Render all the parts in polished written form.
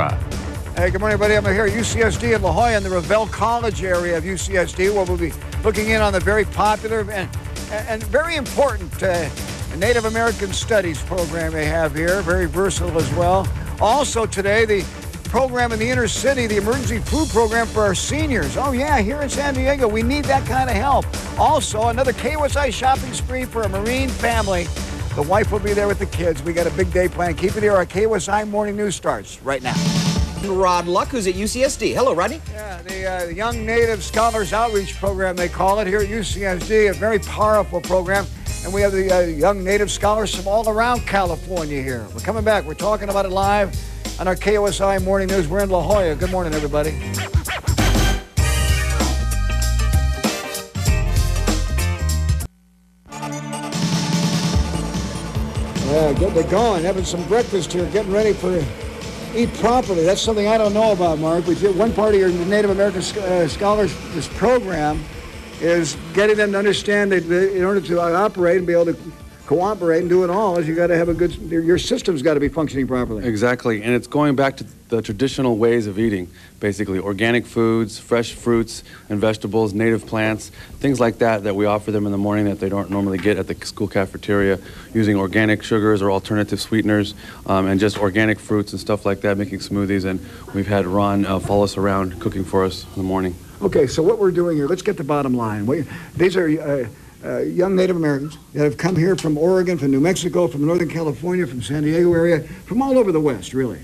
Drive. Hey, good morning, everybody. I'm here at UCSD in La Jolla in the Revelle College area of UCSD, where we'll be looking in on the very popular and very important Native American Studies program they have here, very versatile as well. Also today, the program in the inner city, the emergency food program for our seniors. Oh yeah, here in San Diego, we need that kind of help. Also, another KUSI shopping spree for a Marine family. The wife will be there with the kids. We got a big day planned. Keep it here. Our KUSI Morning News starts right now. Rod Luck, who's at UCSD. Hello, Rodney. Yeah, the Young Native Scholars Outreach Program, they call it here at UCSD, a very powerful program. And we have the young Native scholars from all around California here. We're coming back. We're talking about it live on our KUSI Morning News. We're in La Jolla. Good morning, everybody. Yeah, getting it going. Having some breakfast here. Getting ready for eat properly. That's something I don't know about, Mark. But one part of your Native American Scholars, this program, is getting them to understand that in order to operate and be able to cooperate and do it all, is you got to have a good, your system's got to be functioning properly. Exactly, and it's going back to the traditional ways of eating, basically organic foods, fresh fruits and vegetables, native plants, things like that we offer them in the morning that they don't normally get at the school cafeteria, using organic sugars or alternative sweeteners, and just organic fruits and stuff like that, making smoothies. And we've had Ron follow us around cooking for us in the morning. Okay, so what we're doing here, let's get the bottom line. These are young Native Americans that have come here from Oregon, from New Mexico, from Northern California, from San Diego area, from all over the West, really,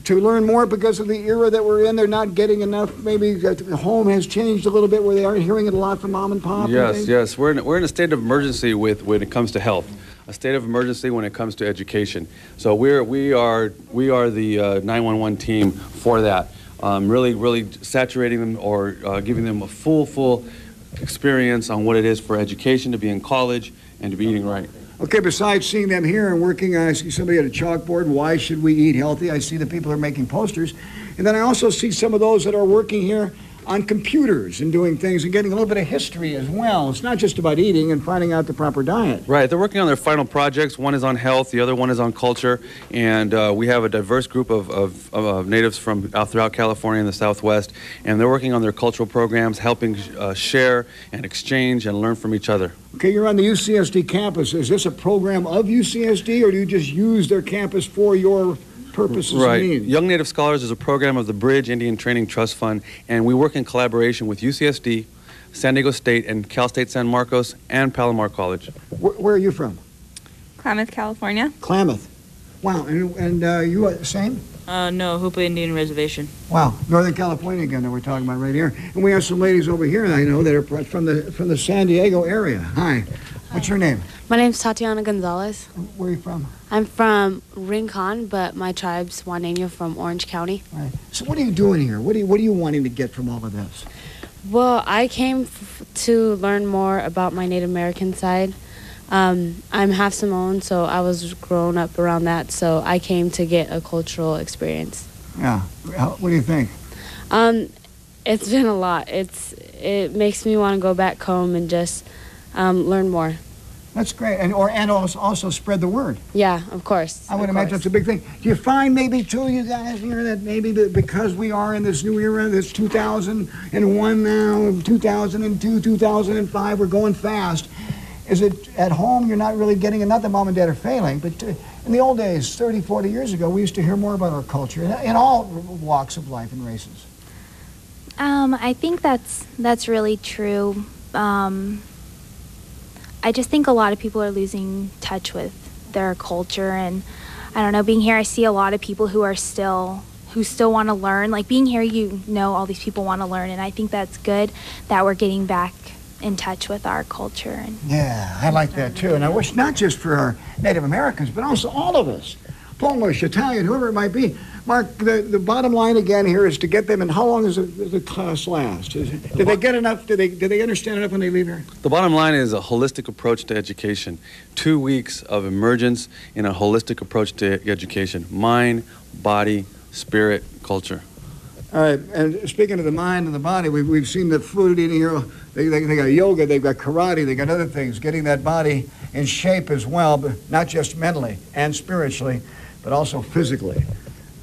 to learn more because of the era that we're in. They're not getting enough. Maybe the home has changed a little bit where they aren't hearing it a lot from mom and pop. Yes. We're in a state of emergency when it comes to health. A state of emergency when it comes to education. So we are the 911 team for that. Really saturating them or giving them a full experience on what it is for education, to be in college and to be eating right. Okay, besides seeing them here and working, I see somebody at a chalkboard, why should we eat healthy? I see the people are making posters. And then I also see some of those that are working here on computers and doing things and getting a little bit of history as well. It's not just about eating and finding out the proper diet. Right, they're working on their final projects. One is on health, the other one is on culture, and we have a diverse group of natives from throughout California and the Southwest, and they're working on their cultural programs, helping share and exchange and learn from each other. Okay, you're on the UCSD campus. Is this a program of UCSD, or do you just use their campus for your purposes? Right. Young Native Scholars is a program of the Bridge Indian Training Trust Fund, and we work in collaboration with UCSD, San Diego State, and Cal State San Marcos, and Palomar College. Where are you from? Klamath, California. Klamath. Wow, and you same? No, Hoopa Indian Reservation. Wow, Northern California again that we're talking about right here. And we have some ladies over here I know that are from the San Diego area. Hi. What's your name? My name's Tatiana Gonzalez. Where are you from? I'm from Rincon, but my tribe's Juaneño from Orange County. Right. So what are you doing here? What are you wanting to get from all of this? Well, I came to learn more about my Native American side. I'm half Samoan, so I was grown up around that, so I came to get a cultural experience. Yeah. What do you think? It's been a lot. It makes me want to go back home and just learn more. That's great, and also spread the word. Yeah, of course. I would imagine that's a big thing. Do you find maybe too, you guys here, that maybe because we are in this new era, this 2001 now, 2002, 2005, we're going fast. Is it at home you're not really getting it? Not that mom and dad are failing, but in the old days, 30, 40 years ago, we used to hear more about our culture in all walks of life and races. I think that's really true. I just think a lot of people are losing touch with their culture, and I don't know, being here I see a lot of people who still want to learn. Like being here, all these people want to learn, and I think that's good that we're getting back in touch with our culture. Yeah, I like that too. And I wish not just for our Native Americans, but also all of us, Polish, Italian, whoever it might be. Mark, the bottom line again here is to get them, and how long does the class last? Do they get enough? Do they understand enough when they leave here? The bottom line is a holistic approach to education. 2 weeks of emergence in a holistic approach to education. Mind, body, spirit, culture. All right, and speaking of the mind and the body, we've seen the food eating here. They got yoga, they've got karate, they got other things, getting that body in shape as well, but not just mentally and spiritually, but also physically.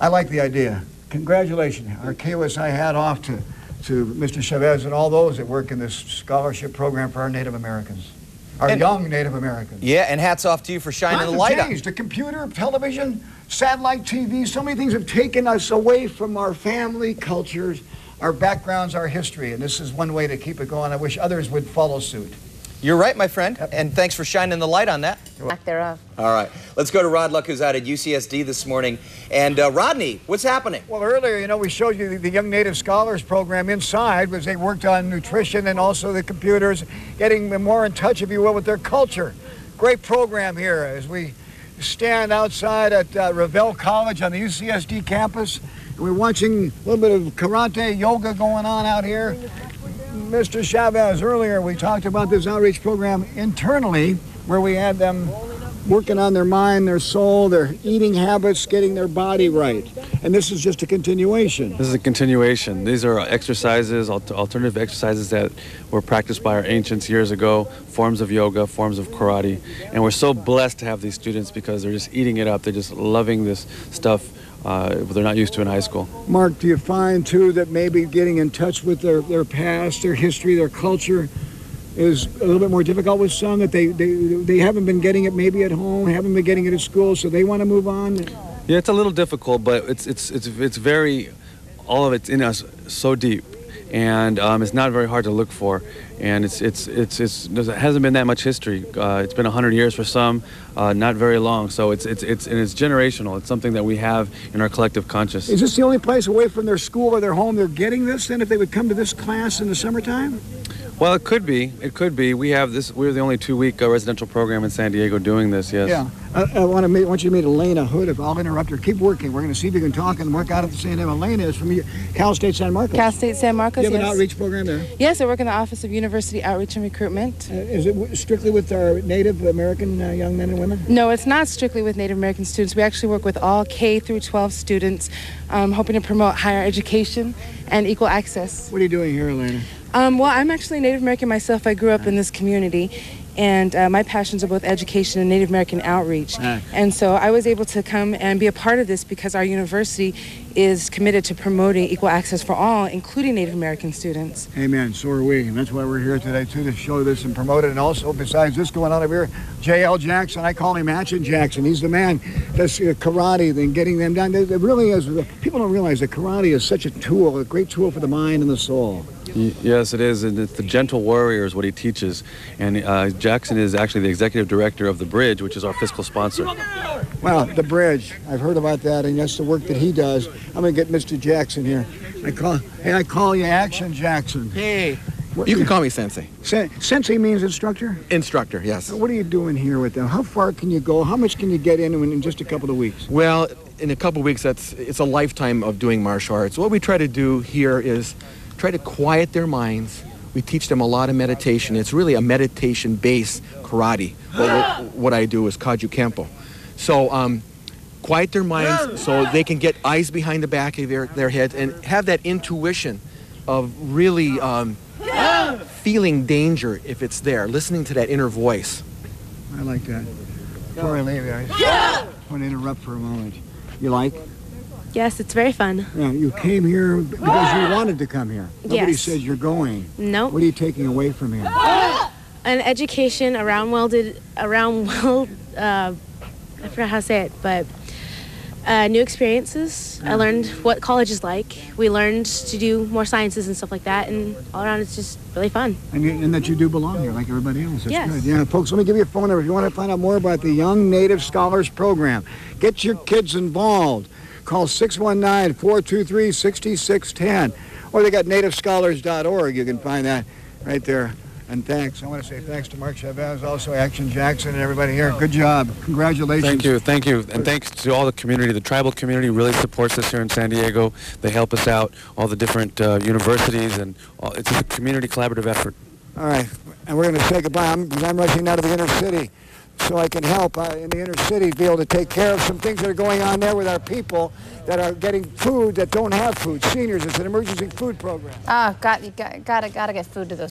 I like the idea. congratulations. Our KUSI hat off to Mr. Chavez and all those that work in this scholarship program for our Native Americans, our young Native Americans. Yeah, and hats off to you for shining the light on. The computer, television, satellite TV, so many things have taken us away from our family cultures, our backgrounds, our history, and this is one way to keep it going. I wish others would follow suit. You're right, my friend, and thanks for shining the light on that. Lack thereof. All right, let's go to Rod Luck, who's out at UCSD this morning. And Rodney, what's happening? Well, earlier, you know, we showed you the Young Native Scholars program inside, was they worked on nutrition and also the computers, getting them more in touch, if you will, with their culture. Great program here as we stand outside at Revelle College on the UCSD campus. And we're watching a little bit of karate, yoga going on out here. Mr. Chavez, earlier we talked about this outreach program internally, where we had them working on their mind, their soul, their eating habits, getting their body right. And this is just a continuation. This is a continuation. These are exercises, alternative exercises that were practiced by our ancients years ago, forms of yoga, forms of karate. And we're so blessed to have these students because they're just eating it up. They're just loving this stuff they're not used to in high school. Mark, do you find, too, that maybe getting in touch with their past, their history, their culture is a little bit more difficult with some, that they haven't been getting it maybe at home, haven't been getting it at school, so they want to move on? Yeah, it's a little difficult, but it's very, all of it's in us so deep, and it's not very hard to look for, and it hasn't been that much history. It's been 100 years for some, not very long. So it's generational. It's something that we have in our collective conscious. Is this the only place away from their school or their home they're getting this? Then, if they would come to this class in the summertime? Well, it could be. It could be. We have this. We're the only 2-week residential program in San Diego doing this. Yes. Yeah. I want you to meet Elena Hood. If I'll interrupt her, keep working. We're going to see if you can talk and work out at the same time. Elena is from Cal State San Marcos. Cal State San Marcos. You have an outreach program there? Yes, I work in the Office of University Outreach and Recruitment. Is it strictly with our Native American young men and women? No, it's not strictly with Native American students. We actually work with all K through 12 students, hoping to promote higher education and equal access. What are you doing here, Elena? Well, I'm actually Native American myself. I grew up in this community, and my passions are both education and Native American outreach. And so I was able to come and be a part of this because our university is committed to promoting equal access for all, including Native American students. Amen. So are we. And that's why we're here today, too, to show this and promote it. And also, besides this going on over here, J.L. Jackson, I call him Action Jackson. He's the man that's karate, then getting them done. It really is. People don't realize that karate is such a tool, a great tool for the mind and the soul. Yes, it is, and it's the gentle warrior is what he teaches. And Jackson is actually the executive director of The Bridge, which is our fiscal sponsor. Well, The Bridge, I've heard about that, and that's the work that he does. I'm going to get Mr. Jackson here. I call you Action Jackson. Hey, you can call me Sensei. Sensei means instructor? Instructor, yes. What are you doing here with them? How far can you go? How much can you get in just a couple of weeks? Well, in a couple of weeks, it's a lifetime of doing martial arts. What we try to do here is try to quiet their minds. We teach them a lot of meditation. It's really a meditation-based karate. What I do is Kaju Kempo. So quiet their minds so they can get eyes behind the back of their heads and have that intuition of really feeling danger if it's there, listening to that inner voice. I like that. Before I leave, I want to interrupt for a moment. You like? Yes, it's very fun. Yeah, you came here because you wanted to come here. Nobody Yes. says you're going. Nope. What are you taking away from here? An education around I forgot how to say it, but new experiences. I learned what college is like. We learned to do more sciences and stuff like that, and all around it's just really fun. And that you do belong here like everybody else. That's Yes. good. Yeah, folks, let me give you a phone number if you want to find out more about the Young Native Scholars Program. Get your kids involved. Call 619-423-6610. Or they got nativescholars.org. You can find that right there. And thanks. I want to say thanks to Mark Chavez, also Action Jackson, and everybody here. Good job. Congratulations. Thank you. And thanks to all the community. The tribal community really supports us here in San Diego. They help us out, all the different universities, and it's a community collaborative effort. All right. And we're going to say goodbye because I'm rushing out of the inner city so I can help in the inner city be able to take care of some things that are going on there with our people that are getting food that don't have food. Seniors, it's an emergency food program. Oh, gotta get food to those